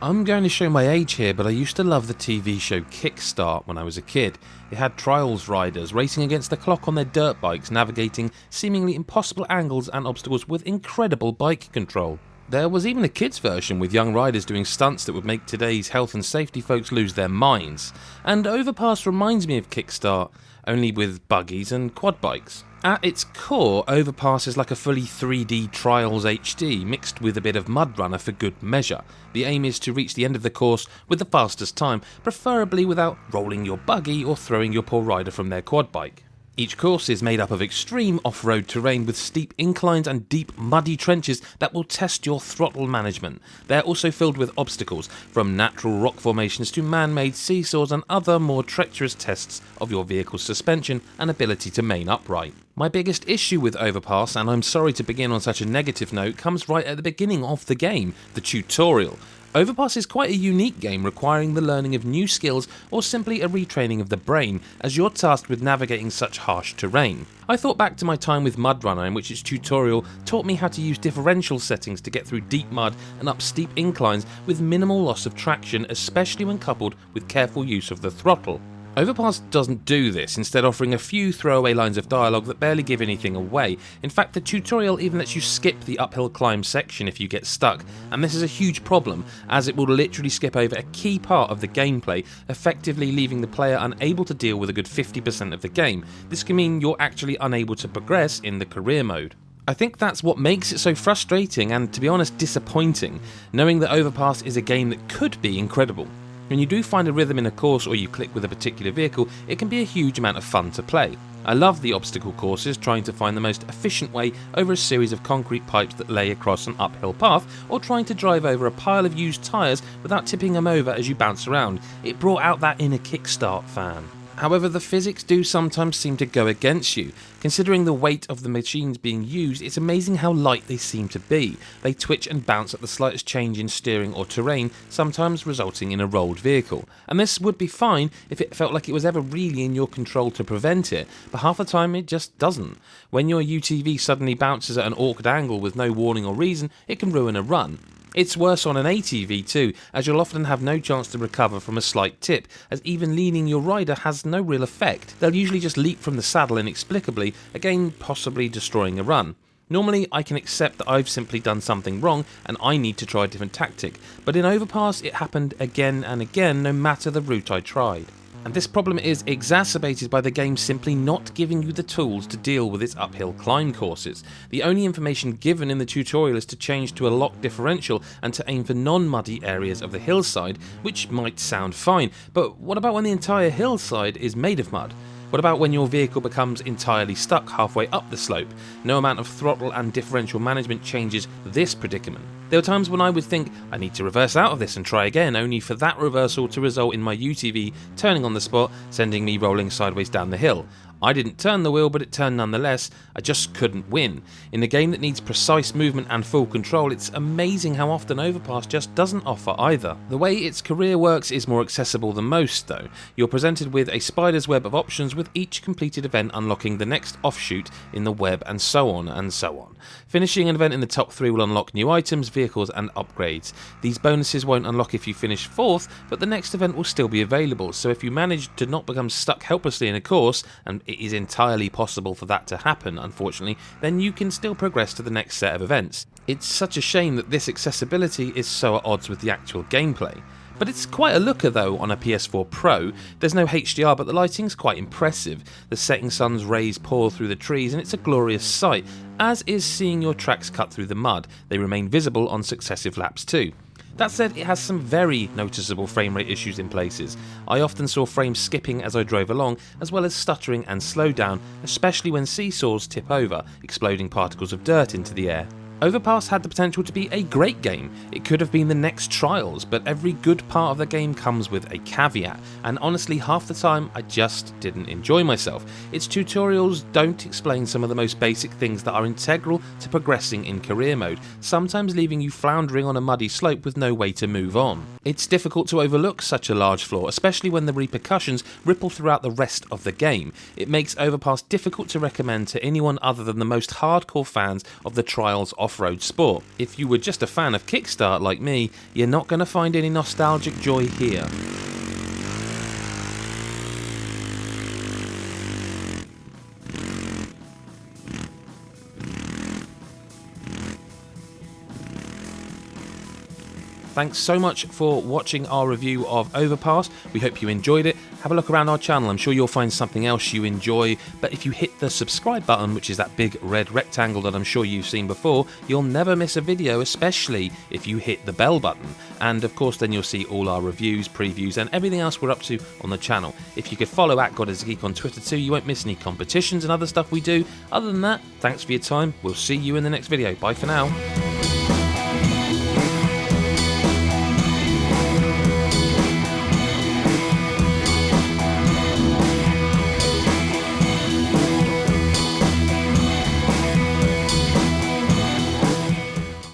I'm going to show my age here, but I used to love the TV show Kickstart when I was a kid. It had trials riders racing against the clock on their dirt bikes, navigating seemingly impossible angles and obstacles with incredible bike control. There was even a kids version with young riders doing stunts that would make today's health and safety folks lose their minds. And Overpass reminds me of Kickstart, only with buggies and quad bikes. At its core, Overpass is like a fully 3D Trials HD mixed with a bit of Mud Runner for good measure. The aim is to reach the end of the course with the fastest time, preferably without rolling your buggy or throwing your poor rider from their quad bike. Each course is made up of extreme off-road terrain with steep inclines and deep muddy trenches that will test your throttle management. They're also filled with obstacles, from natural rock formations to man-made seesaws and other more treacherous tests of your vehicle's suspension and ability to main upright. My biggest issue with Overpass, and I'm sorry to begin on such a negative note, comes right at the beginning of the game, the tutorial. Overpass is quite a unique game requiring the learning of new skills or simply a retraining of the brain as you're tasked with navigating such harsh terrain. I thought back to my time with Mud Runner, in which its tutorial taught me how to use differential settings to get through deep mud and up steep inclines with minimal loss of traction, especially when coupled with careful use of the throttle. Overpass doesn't do this, instead offering a few throwaway lines of dialogue that barely give anything away. In fact, the tutorial even lets you skip the uphill climb section if you get stuck, and this is a huge problem as it will literally skip over a key part of the gameplay, effectively leaving the player unable to deal with a good 50% of the game. This can mean you're actually unable to progress in the career mode. I think that's what makes it so frustrating and, to be honest, disappointing, knowing that Overpass is a game that could be incredible. When you do find a rhythm in a course or you click with a particular vehicle, it can be a huge amount of fun to play. I love the obstacle courses, trying to find the most efficient way over a series of concrete pipes that lay across an uphill path, or trying to drive over a pile of used tyres without tipping them over as you bounce around. It brought out that inner Kickstart fan. However, the physics do sometimes seem to go against you. Considering the weight of the machines being used, it's amazing how light they seem to be. They twitch and bounce at the slightest change in steering or terrain, sometimes resulting in a rolled vehicle. And this would be fine if it felt like it was ever really in your control to prevent it, but half the time it just doesn't. When your UTV suddenly bounces at an awkward angle with no warning or reason, it can ruin a run. It's worse on an ATV too, as you'll often have no chance to recover from a slight tip, as even leaning your rider has no real effect. They'll usually just leap from the saddle inexplicably, again possibly destroying a run. Normally I can accept that I've simply done something wrong and I need to try a different tactic, but in Overpass it happened again and again no matter the route I tried. And this problem is exacerbated by the game simply not giving you the tools to deal with its uphill climb courses. The only information given in the tutorial is to change to a lock differential and to aim for non-muddy areas of the hillside, which might sound fine, but what about when the entire hillside is made of mud? What about when your vehicle becomes entirely stuck halfway up the slope? No amount of throttle and differential management changes this predicament. There were times when I would think, I need to reverse out of this and try again, only for that reversal to result in my UTV turning on the spot, sending me rolling sideways down the hill. I didn't turn the wheel, but it turned nonetheless. I just couldn't win. In a game that needs precise movement and full control, it's amazing how often Overpass just doesn't offer either. The way its career works is more accessible than most though. You're presented with a spider's web of options, with each completed event unlocking the next offshoot in the web, and so on and so on. Finishing an event in the top 3 will unlock new items, vehicles and upgrades. These bonuses won't unlock if you finish 4th, but the next event will still be available, so if you manage to not become stuck helplessly in a course, and it is entirely possible for that to happen unfortunately, then you can still progress to the next set of events. It's such a shame that this accessibility is so at odds with the actual gameplay. But it's quite a looker though on a PS4 Pro. There's no HDR, but the lighting's quite impressive. The setting sun's rays pour through the trees and it's a glorious sight, as is seeing your tracks cut through the mud. They remain visible on successive laps too. That said, it has some very noticeable frame rate issues in places. I often saw frames skipping as I drove along, as well as stuttering and slowdown, especially when seesaws tip over, exploding particles of dirt into the air. Overpass had the potential to be a great game. It could have been the next Trials, but every good part of the game comes with a caveat, and honestly half the time I just didn't enjoy myself. Its tutorials don't explain some of the most basic things that are integral to progressing in career mode, sometimes leaving you floundering on a muddy slope with no way to move on. It's difficult to overlook such a large flaw, especially when the repercussions ripple throughout the rest of the game. It makes Overpass difficult to recommend to anyone other than the most hardcore fans of the Trials offering. off-road sport. If you were just a fan of Kickstart like me, you're not going to find any nostalgic joy here. Thanks so much for watching our review of Overpass. We hope you enjoyed it. Have a look around our channel. I'm sure you'll find something else you enjoy. But if you hit the subscribe button, which is that big red rectangle that I'm sure you've seen before, you'll never miss a video, especially if you hit the bell button. And of course, then you'll see all our reviews, previews, and everything else we're up to on the channel. If you could follow @GodIsAGeek on Twitter too, you won't miss any competitions and other stuff we do. Other than that, thanks for your time. We'll see you in the next video. Bye for now.